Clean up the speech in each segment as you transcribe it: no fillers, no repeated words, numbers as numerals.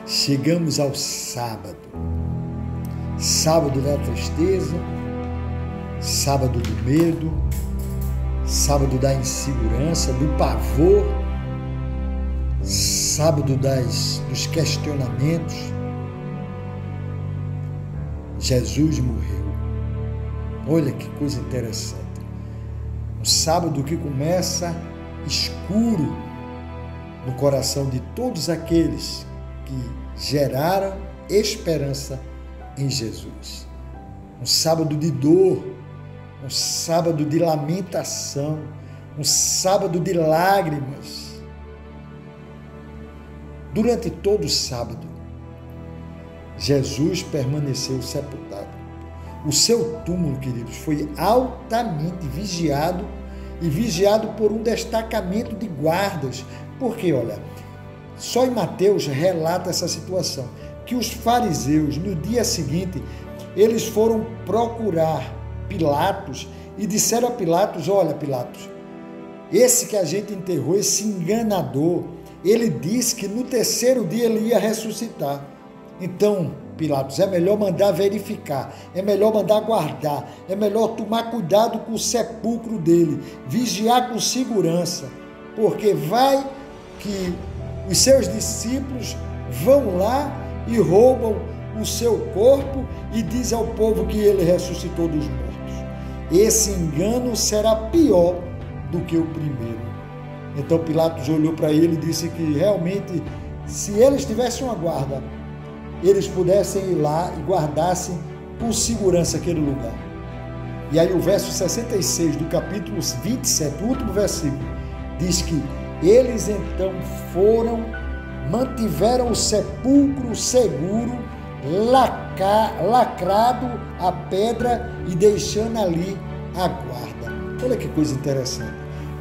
Chegamos ao sábado. Sábado da tristeza, sábado do medo, sábado da insegurança, do pavor, sábado dos questionamentos. Jesus morreu. Olha que coisa interessante. Um sábado que começa escuro no coração de todos aqueles que geraram esperança em Jesus. Um sábado de dor, um sábado de lamentação, um sábado de lágrimas. Durante todo o sábado, Jesus permaneceu sepultado. O seu túmulo, queridos, foi altamente vigiado e vigiado por um destacamento de guardas. Porque, olha, só em Mateus relata essa situação, que os fariseus, no dia seguinte, eles foram procurar Pilatos e disseram a Pilatos: olha, Pilatos, esse que a gente enterrou, esse enganador, ele disse que no terceiro dia ele ia ressuscitar. Então, Pilatos, é melhor mandar verificar, é melhor mandar guardar, é melhor tomar cuidado com o sepulcro dele, vigiar com segurança, porque vai que os seus discípulos vão lá e roubam o seu corpo e dizem ao povo que ele ressuscitou dos mortos. Esse engano será pior do que o primeiro. Então Pilatos olhou para ele e disse que realmente, se eles tivessem uma guarda, eles pudessem ir lá e guardassem com segurança aquele lugar. E aí o verso 66 do capítulo 27, o último versículo, diz que eles então mantiveram o sepulcro seguro, lacrado a pedra e deixando ali a guarda. Olha que coisa interessante.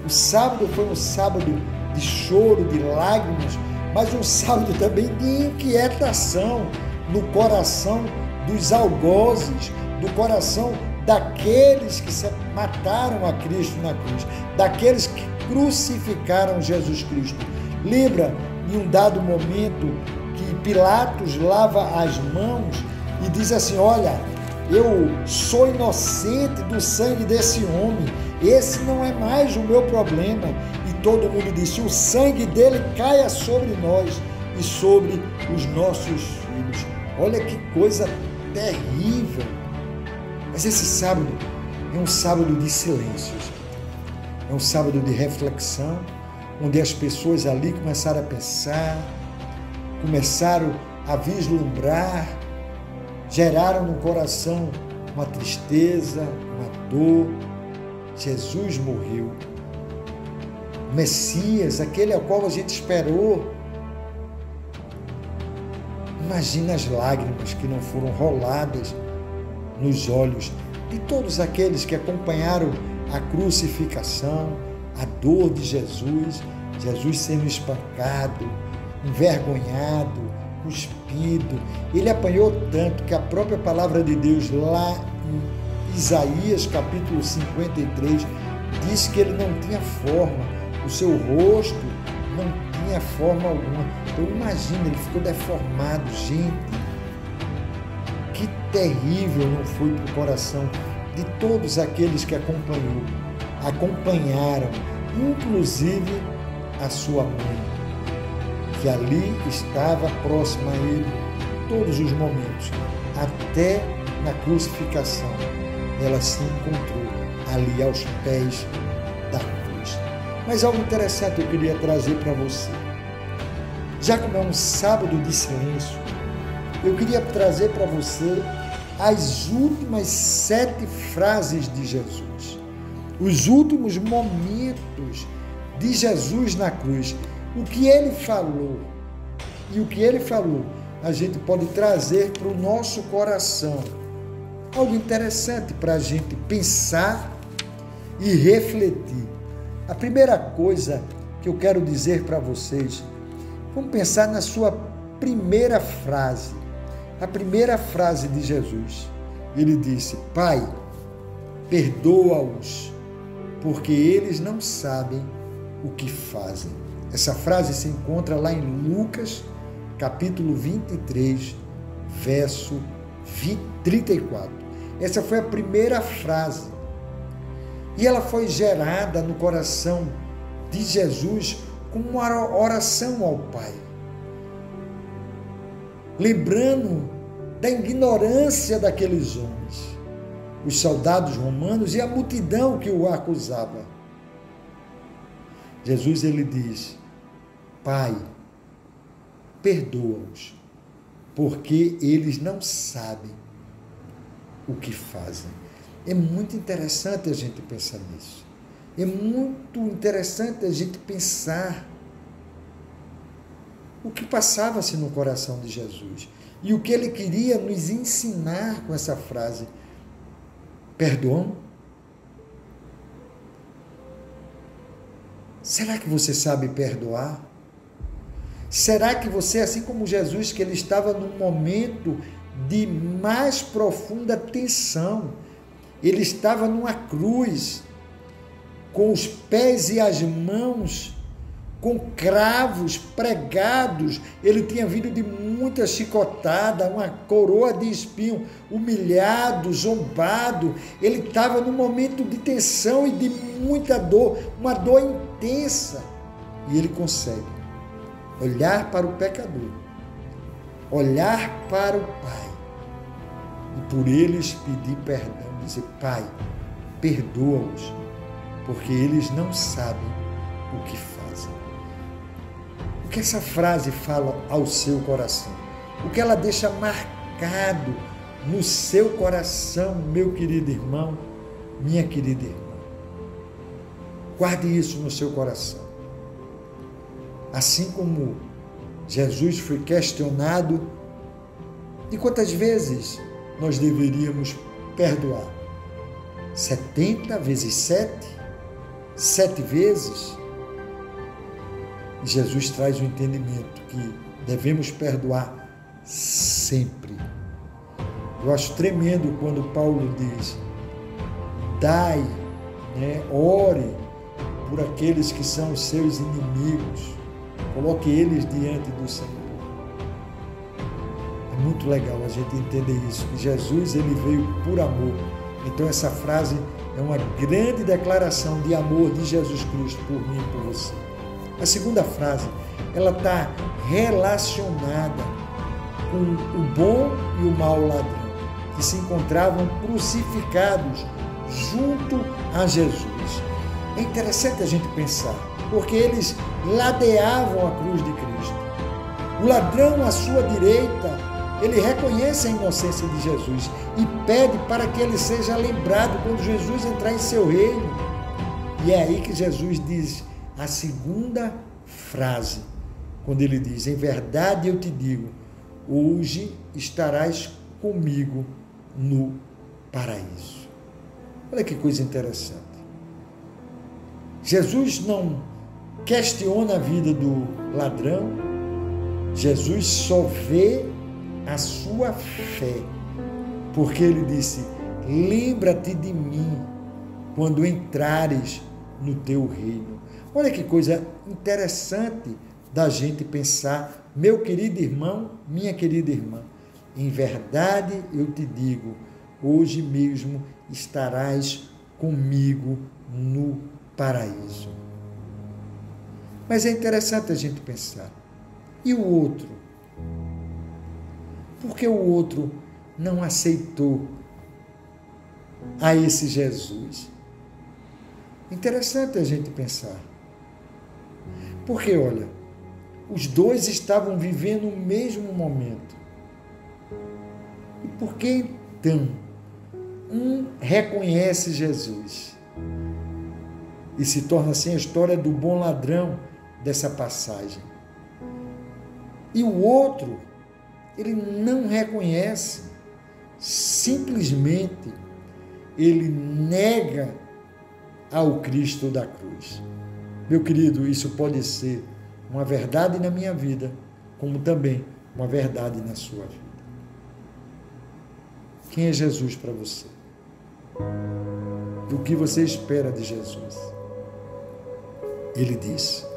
O sábado foi um sábado de choro, de lágrimas, mas um sábado também de inquietação no coração dos algozes, do coração daqueles que mataram a Cristo na cruz, daqueles que crucificaram Jesus Cristo. Lembra, em um dado momento, que Pilatos lava as mãos e diz assim: olha, eu sou inocente do sangue desse homem, esse não é mais o meu problema. E todo mundo disse: o sangue dele caia sobre nós e sobre os nossos filhos. Olha que coisa terrível. Mas esse sábado é um sábado de silêncios, é um sábado de reflexão, onde as pessoas ali começaram a pensar, começaram a vislumbrar, geraram no coração uma tristeza, uma dor. Jesus morreu. O Messias, aquele ao qual a gente esperou. Imagina as lágrimas que não foram roladas nos olhos de todos aqueles que acompanharam a crucificação, a dor de Jesus, Jesus sendo espancado, envergonhado, cuspido. Ele apanhou tanto que a própria palavra de Deus lá em Isaías capítulo 53 diz que ele não tinha forma, o seu rosto não tinha forma alguma. Então imagina, ele ficou deformado. Gente, que terrível não foi para o coração de todos aqueles que acompanharam, inclusive a sua mãe, que ali estava próxima a ele todos os momentos, até na crucificação. Ela se encontrou ali aos pés da cruz. Mas algo interessante eu queria trazer para você. Já como é um sábado de silêncio, eu queria trazer para você as últimas 7 frases de Jesus, os últimos momentos de Jesus na cruz. O que ele falou e o que ele falou a gente pode trazer para o nosso coração. Algo interessante para a gente pensar e refletir. A primeira coisa que eu quero dizer para vocês, vamos pensar na sua primeira frase. A primeira frase de Jesus. Ele disse: Pai, perdoa-os, porque eles não sabem o que fazem. Essa frase se encontra lá em Lucas, capítulo 23, verso 34. Essa foi a primeira frase. E ela foi gerada no coração de Jesus como uma oração ao Pai. Lembrando da ignorância daqueles homens, os soldados romanos e a multidão que o acusava. Jesus, ele diz: Pai, perdoa-os, porque eles não sabem o que fazem. É muito interessante a gente pensar nisso. É muito interessante a gente pensar o que passava-se no coração de Jesus e o que ele queria nos ensinar com essa frase: perdoam? Será que você sabe perdoar? Será que você, assim como Jesus, que ele estava num momento de mais profunda tensão, ele estava numa cruz, com os pés e as mãos com cravos pregados, ele tinha vindo de muita chicotada, uma coroa de espinho, humilhado, zombado, ele estava num momento de tensão e de muita dor, uma dor intensa, e ele consegue olhar para o pecador, olhar para o Pai, e por eles pedir perdão, dizer: Pai, perdoa-os, porque eles não sabem o que fazem. O que essa frase fala ao seu coração? O que ela deixa marcado no seu coração, meu querido irmão, minha querida irmã? Guarde isso no seu coração. Assim como Jesus foi questionado de quantas vezes nós deveríamos perdoar? 70 vezes 7? 7 vezes? Jesus traz o entendimento que devemos perdoar sempre. Eu acho tremendo quando Paulo diz: dai, ore por aqueles que são os seus inimigos, coloque eles diante do Senhor. É muito legal a gente entender isso, que Jesus, ele veio por amor. Então essa frase é uma grande declaração de amor de Jesus Cristo por mim e por você. A segunda frase, ela está relacionada com o bom e o mau ladrão, que se encontravam crucificados junto a Jesus. É interessante a gente pensar, porque eles ladeavam a cruz de Cristo. O ladrão à sua direita, ele reconhece a inocência de Jesus e pede para que ele seja lembrado quando Jesus entrar em seu reino. E é aí que Jesus diz a segunda frase, quando ele diz: em verdade eu te digo, hoje estarás comigo no paraíso. Olha que coisa interessante. Jesus não questiona a vida do ladrão, Jesus só vê a sua fé, porque ele disse: lembra-te de mim quando entrares no teu reino. Olha que coisa interessante da gente pensar, meu querido irmão, minha querida irmã. Em verdade eu te digo, hoje mesmo estarás comigo no paraíso. Mas é interessante a gente pensar. E o outro? Por que o outro não aceitou a esse Jesus? Interessante a gente pensar. Porque, olha, os dois estavam vivendo o mesmo momento. E por que então um reconhece Jesus e se torna assim a história do bom ladrão dessa passagem? E o outro, ele não reconhece, simplesmente ele nega ao Cristo da cruz. Meu querido, isso pode ser uma verdade na minha vida, como também uma verdade na sua vida. Quem é Jesus para você? O que você espera de Jesus? Ele diz: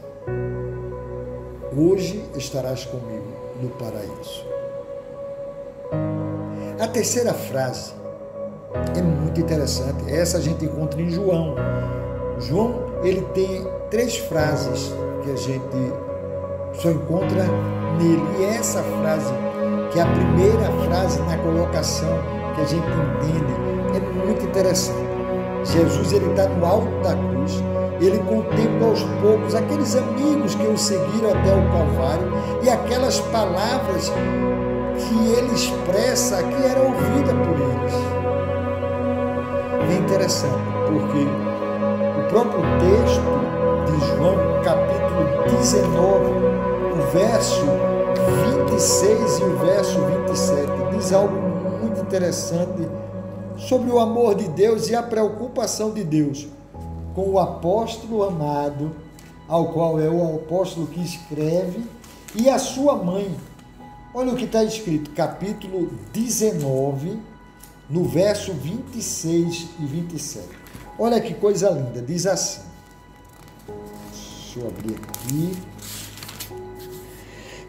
hoje estarás comigo. no paraíso. A terceira frase é muito interessante. Essa a gente encontra em João. João, ele tem 3 frases que a gente só encontra nele. E essa frase, que é a primeira frase na colocação que a gente entende, é muito interessante. Jesus, ele está no alto da cruz, ele contempla aos poucos aqueles amigos que o seguiram até o Calvário e aquelas palavras que ele expressa que era ouvida por eles. É interessante, porque o próprio texto de João, capítulo 19, o verso 26 e o verso 27, diz algo muito interessante sobre o amor de Deus e a preocupação de Deus com o apóstolo amado, ao qual é o apóstolo que escreve, e a sua mãe. Olha o que está escrito, capítulo 19, no verso 26 e 27. Olha que coisa linda, diz assim. Deixa eu abrir aqui.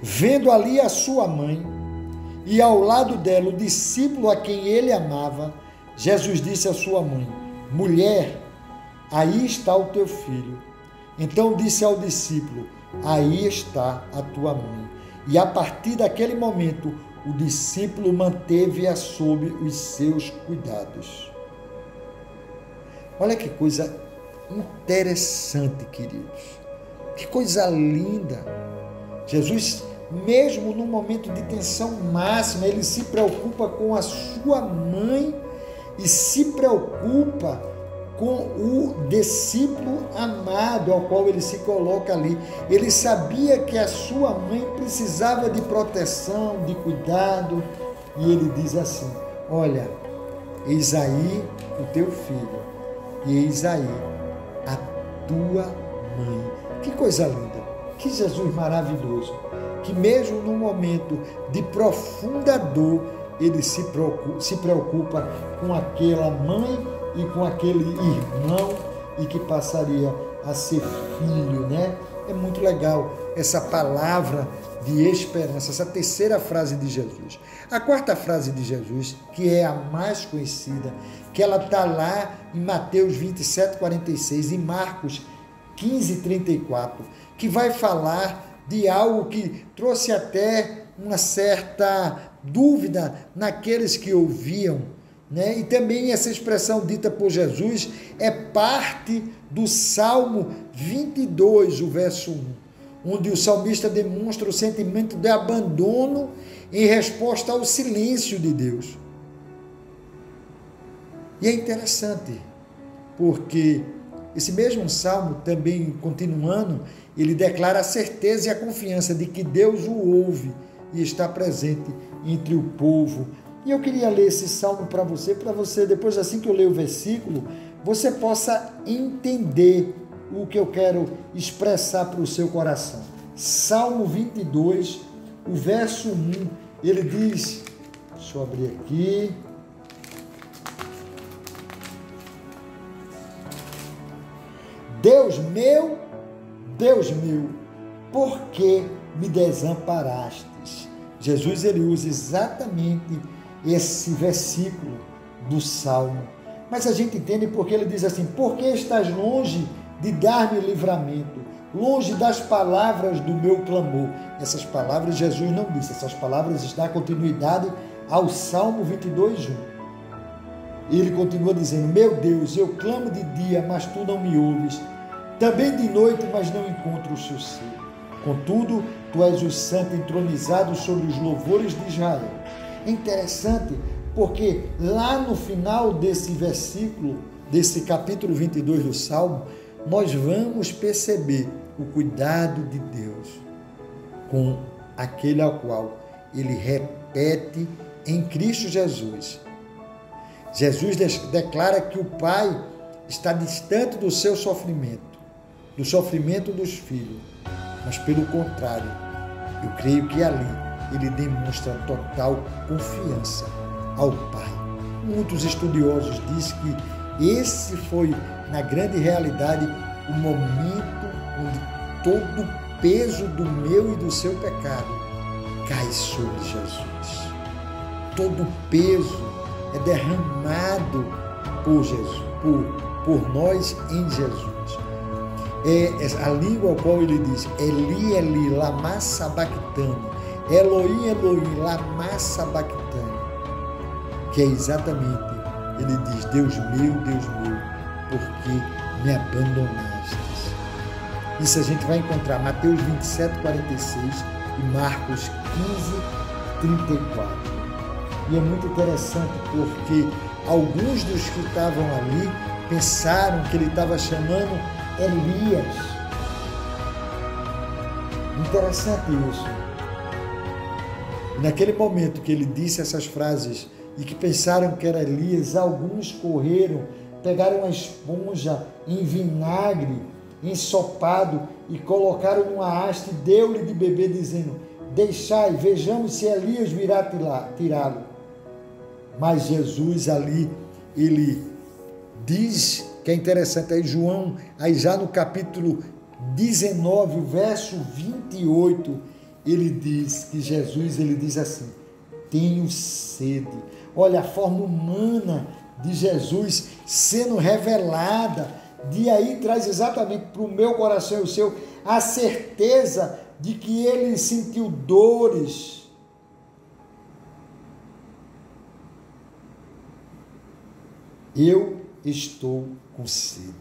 Vendo ali a sua mãe e ao lado dela o discípulo a quem ele amava, Jesus disse à sua mãe: mulher, aí está o teu filho. Então disse ao discípulo: aí está a tua mãe. E a partir daquele momento, o discípulo manteve-a sob os seus cuidados. Olha que coisa interessante, queridos. Que coisa linda. Jesus, mesmo no momento de tensão máxima, ele se preocupa com a sua mãe e se preocupa com o discípulo amado ao qual ele se coloca ali. Ele sabia que a sua mãe precisava de proteção, de cuidado, e ele diz assim: olha, eis aí o teu filho, e eis aí a tua mãe. Que coisa linda, que Jesus maravilhoso, que mesmo num momento de profunda dor, ele se preocupa com aquela mãe e com aquele irmão e que passaria a ser filho, né? É muito legal essa palavra de esperança, essa terceira frase de Jesus. A quarta frase de Jesus, que é a mais conhecida, que ela está lá em Mateus 27, 46 e Marcos 15, 34, que vai falar de algo que trouxe até uma certa dúvida naqueles que ouviam, né? E também essa expressão dita por Jesus é parte do Salmo 22, o verso 1, onde o salmista demonstra o sentimento de abandono em resposta ao silêncio de Deus. E é interessante, porque esse mesmo salmo, também continuando, ele declara a certeza e a confiança de que Deus o ouve e está presente entre o povo. E eu queria ler esse salmo para você, depois, assim que eu ler o versículo, você possa entender o que eu quero expressar para o seu coração. Salmo 22, o verso 1, ele diz, deixa eu abrir aqui, Deus meu, por que me desamparastes? Jesus, ele usa exatamente esse versículo do Salmo. Mas a gente entende porque ele diz assim: por que estás longe de dar-me livramento, longe das palavras do meu clamor? Essas palavras Jesus não disse, essas palavras dão continuidade ao Salmo 22, 1. Ele continua dizendo: meu Deus, eu clamo de dia, mas tu não me ouves, também de noite, mas não encontro o sossego. Contudo, tu és o santo entronizado sobre os louvores de Israel. É interessante porque lá no final desse versículo, desse capítulo 22 do Salmo, nós vamos perceber o cuidado de Deus com aquele ao qual ele repete em Cristo Jesus. Jesus declara que o Pai está distante do seu sofrimento, do sofrimento dos filhos, mas pelo contrário, eu creio que ali ele demonstra total confiança ao Pai. Muitos estudiosos dizem que esse foi, na grande realidade, o momento onde todo o peso do meu e do seu pecado cai sobre Jesus. Todo o peso é derramado por Jesus, por nós em Jesus. É a língua ao qual ele diz, Eli, Eli, lama sabachthani, Elohim, Elohim, lama sabachthani, que é exatamente, ele diz, Deus meu, porque me abandonastes. Isso a gente vai encontrar Mateus 27, 46 e Marcos 15, 34. E é muito interessante porque alguns dos que estavam ali pensaram que ele estava chamando Elias. Interessante isso. Naquele momento que ele disse essas frases e que pensaram que era Elias, alguns correram, pegaram uma esponja em vinagre, ensopado, e colocaram numa haste, deu-lhe de beber, dizendo, deixai, vejamos se Elias virá tirá-lo. Mas Jesus ali, ele diz, que é interessante, aí João, aí já no capítulo 19, o verso 28, ele diz que Jesus, ele diz assim, tenho sede. Olha a forma humana de Jesus sendo revelada, de aí traz exatamente para o meu coração e o seu, a certeza de que ele sentiu dores. Eu estou com sede.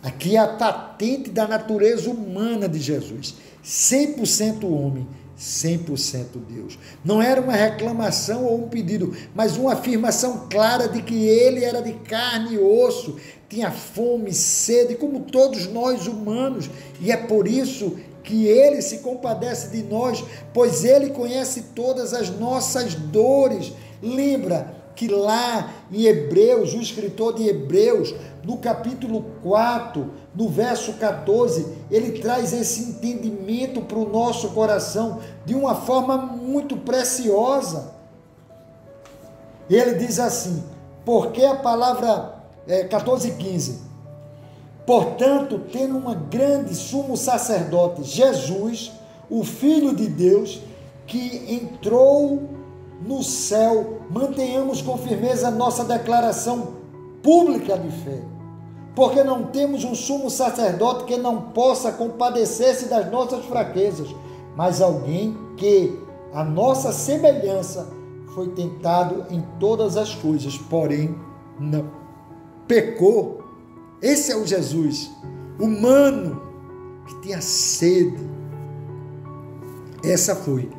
Aqui é a patente da natureza humana de Jesus. 100% homem, 100% Deus. Não era uma reclamação ou um pedido, mas uma afirmação clara de que ele era de carne e osso, tinha fome, sede, como todos nós humanos. E é por isso que ele se compadece de nós, pois ele conhece todas as nossas dores. Lembra que lá em Hebreus, o escritor de Hebreus, no capítulo 4, no verso 14, ele traz esse entendimento para o nosso coração de uma forma muito preciosa. Ele diz assim, porque a palavra 14:15, portanto, tendo uma grande sumo sacerdote, Jesus, o Filho de Deus, que entrou no céu, mantenhamos com firmeza a nossa declaração pública de fé, porque não temos um sumo sacerdote que não possa compadecer-se das nossas fraquezas, mas alguém que, a nossa semelhança, foi tentado em todas as coisas, porém não pecou. Esse é o Jesus humano que tinha sede. Essa foi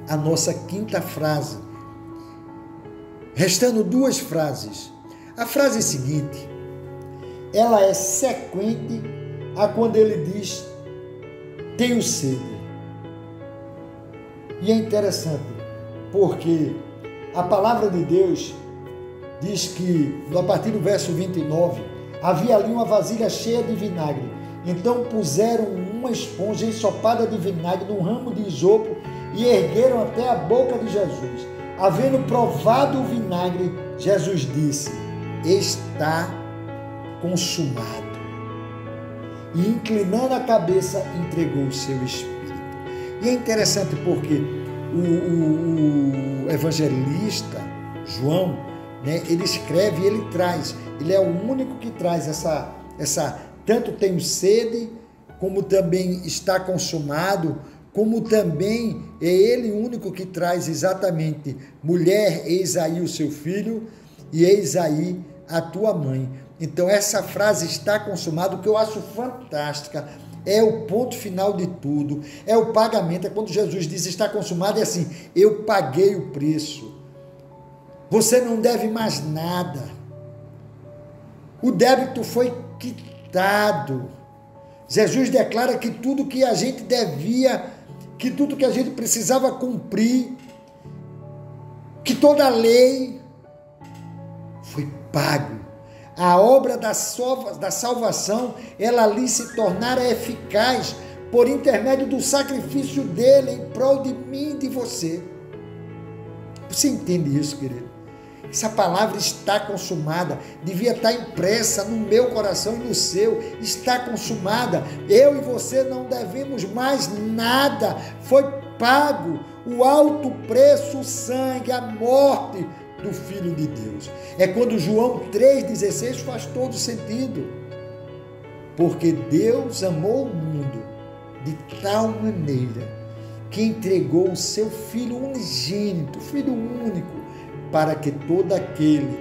a nossa quinta frase. Restando duas frases. A frase seguinte, ela é sequente a quando ele diz, tenho sede. E é interessante, porque a palavra de Deus diz que, a partir do verso 29, havia ali uma vasilha cheia de vinagre. Então puseram uma esponja ensopada de vinagre num ramo de isopo e ergueram até a boca de Jesus. Havendo provado o vinagre, Jesus disse, está consumado. E inclinando a cabeça, entregou o seu espírito. E é interessante porque o evangelista João, né, ele escreve e ele traz, ele é o único que traz essa tanto tenho sede, como também está consumado, como também é ele o único que traz exatamente, mulher, eis aí o seu filho, e eis aí a tua mãe. Então essa frase está consumado, que eu acho fantástica, é o ponto final de tudo, é o pagamento, é quando Jesus diz está consumado, é assim, eu paguei o preço, você não deve mais nada, o débito foi quitado. Jesus declara que tudo que a gente devia, que tudo que a gente precisava cumprir, que toda a lei foi pago. A obra da salvação, ela ali se tornara eficaz por intermédio do sacrifício dele em prol de mim e de você. Você entende isso, querido? Essa palavra está consumada, devia estar impressa no meu coração e no seu, está consumada, eu e você não devemos mais nada, foi pago, o alto preço, o sangue, a morte do Filho de Deus. É quando João 3,16 faz todo sentido. Porque Deus amou o mundo de tal maneira que entregou o seu Filho unigênito, Filho único, para que todo aquele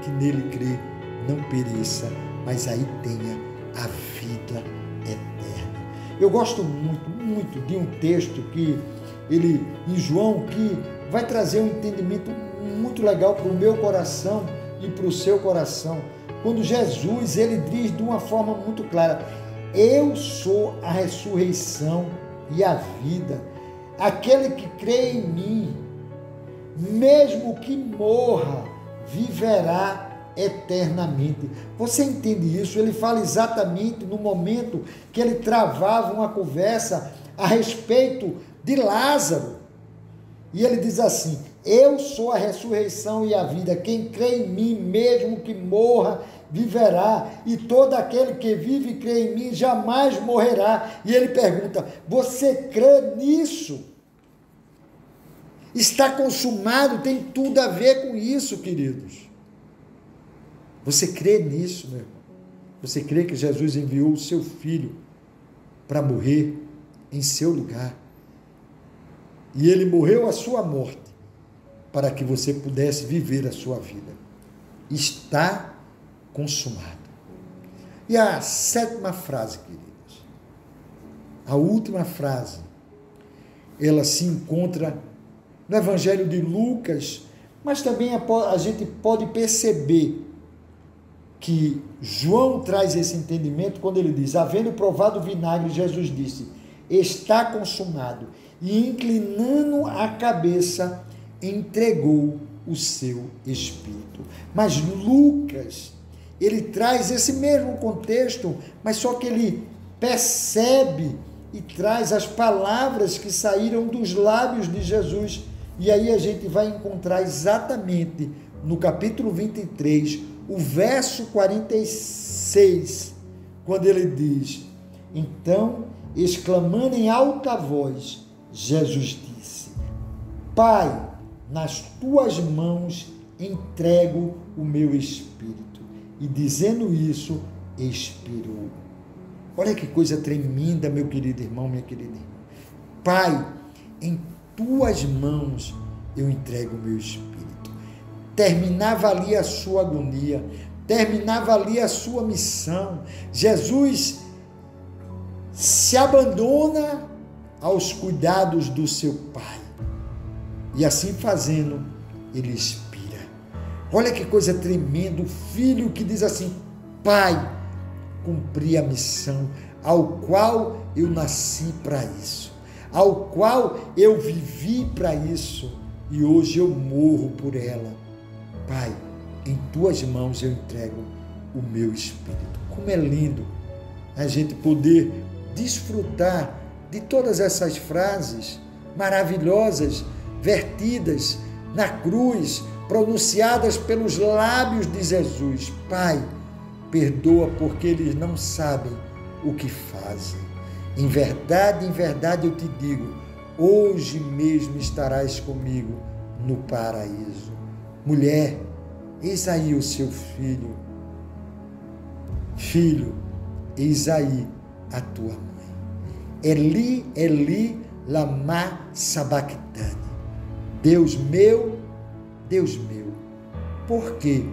que nele crê não pereça, mas aí tenha a vida eterna. Eu gosto muito, muito de um texto que ele, em João, que vai trazer um entendimento muito legal para o meu coração e para o seu coração. Quando Jesus, ele diz de uma forma muito clara: eu sou a ressurreição e a vida. Aquele que crê em mim, mesmo que morra, viverá eternamente. Você entende isso? Ele fala exatamente no momento que ele travava uma conversa a respeito de Lázaro. E ele diz assim: eu sou a ressurreição e a vida. Quem crê em mim, mesmo que morra, viverá. E todo aquele que vive e crê em mim jamais morrerá. E ele pergunta: você crê nisso? Está consumado, tem tudo a ver com isso, queridos. Você crê nisso, meu irmão? Você crê que Jesus enviou o seu Filho para morrer em seu lugar? E ele morreu a sua morte para que você pudesse viver a sua vida. Está consumado. E a sétima frase, queridos, a última frase, ela se encontra no Evangelho de Lucas, mas também a gente pode perceber que João traz esse entendimento quando ele diz: havendo provado o vinagre, Jesus disse: está consumado. E inclinando a cabeça, entregou o seu espírito. Mas Lucas, ele traz esse mesmo contexto, mas só que ele percebe e traz as palavras que saíram dos lábios de Jesus. E aí a gente vai encontrar exatamente no capítulo 23, o verso 46, quando ele diz: então, exclamando em alta voz, Jesus disse: Pai, nas tuas mãos entrego o meu espírito. E dizendo isso, expirou. Olha que coisa tremenda, meu querido irmão, minha querida irmã. Pai, em tuas mãos eu entrego o meu espírito. Terminava ali a sua agonia, terminava ali a sua missão. Jesus se abandona aos cuidados do seu Pai. E assim fazendo, ele expira. Olha que coisa tremenda, o filho que diz assim: Pai, cumpri a missão ao qual eu nasci para isso, ao qual eu vivi para isso, e hoje eu morro por ela. Pai, em tuas mãos eu entrego o meu espírito. Como é lindo a gente poder desfrutar de todas essas frases maravilhosas, vertidas na cruz, pronunciadas pelos lábios de Jesus. Pai, perdoa porque eles não sabem o que fazem. Em verdade eu te digo, hoje mesmo estarás comigo no paraíso. Mulher, eis aí o seu filho. Filho, eis aí a tua mãe. Eli, Eli, lama sabachthani. Deus meu, por que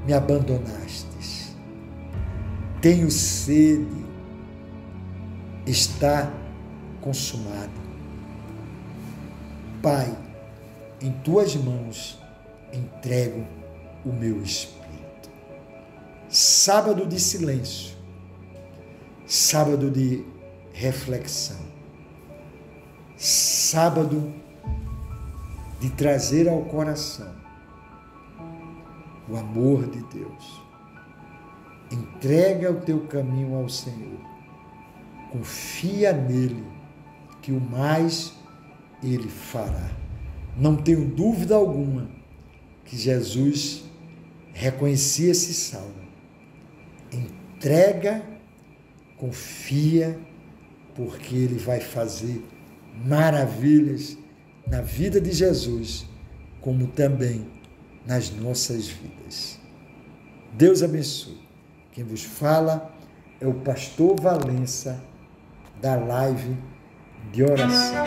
me abandonastes? Tenho sede, está consumado. Pai, em tuas mãos entrego o meu espírito. Sábado de silêncio, sábado de reflexão, sábado de trazer ao coração o amor de Deus. Entrega o teu caminho ao Senhor, confia nele, que o mais ele fará. Não tenho dúvida alguma que Jesus reconhecia esse salmo. Entrega, confia, porque ele vai fazer maravilhas na vida de Jesus, como também nas nossas vidas. Deus abençoe. Quem vos fala é o pastor Valença, da live de oração.